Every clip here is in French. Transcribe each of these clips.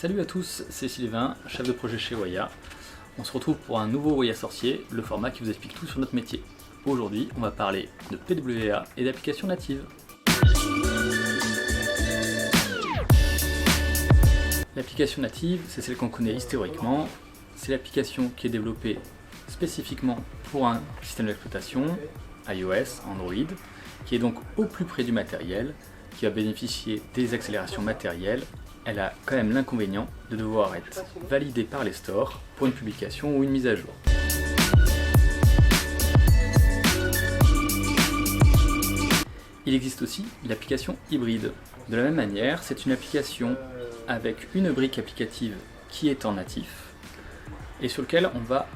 Salut à tous, c'est Sylvain, chef de projet chez Waya. On se retrouve pour un nouveau Waya Sorcier, le format qui vous explique tout sur notre métier. Aujourd'hui, on va parler de PWA et d'applications natives. L'application native, c'est celle qu'on connaît historiquement. C'est l'application qui est développée spécifiquement pour un système d'exploitation, iOS, Android, qui est donc au plus près du matériel, qui va bénéficier des accélérations matérielles. Elle a quand même l'inconvénient de devoir être validée par les stores pour une publication ou une mise à jour. Il existe aussi l'application hybride. De la même manière, c'est une application avec une brique applicative qui est en natif et sur lequel on va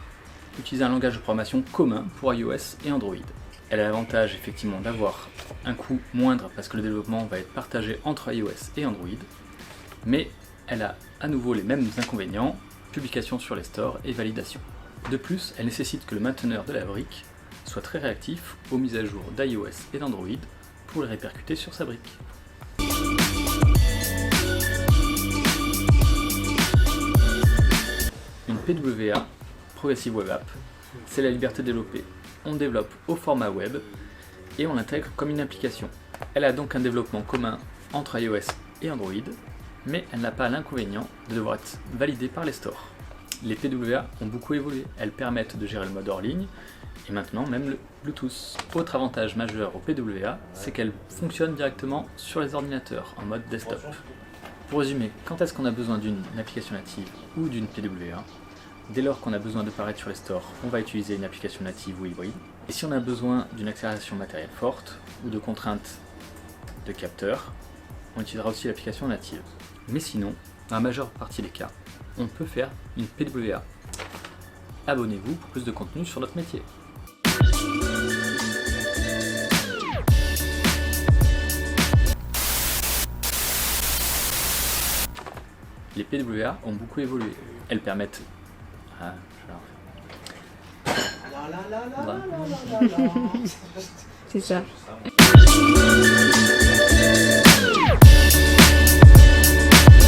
utiliser un langage de programmation commun pour iOS et Android. Elle a l'avantage effectivement d'avoir un coût moindre parce que le développement va être partagé entre iOS et Android, mais elle a à nouveau les mêmes inconvénients, publication sur les stores et validation. De plus, elle nécessite que le mainteneur de la brique soit très réactif aux mises à jour d'iOS et d'Android pour les répercuter sur sa brique. Une PWA, Progressive Web App, c'est la liberté de développer. On développe au format web et on l'intègre comme une application. Elle a donc un développement commun entre iOS et Android, mais elle n'a pas l'inconvénient de devoir être validée par les stores. Les PWA ont beaucoup évolué, elles permettent de gérer le mode hors ligne et maintenant même le Bluetooth. Autre avantage majeur aux PWA, c'est qu'elles fonctionnent directement sur les ordinateurs en mode desktop. Pour résumer, quand est-ce qu'on a besoin d'une application native ou d'une PWA? Dès lors qu'on a besoin de paraître sur les stores, on va utiliser une application native ou hybride. Et si on a besoin d'une accélération matérielle forte ou de contraintes de capteurs, on utilisera aussi l'application native. Mais sinon, dans la majeure partie des cas, on peut faire une PWA. Abonnez-vous pour plus de contenu sur notre métier. Les PWA ont beaucoup évolué. Elles permettent... Ah, C'est ça.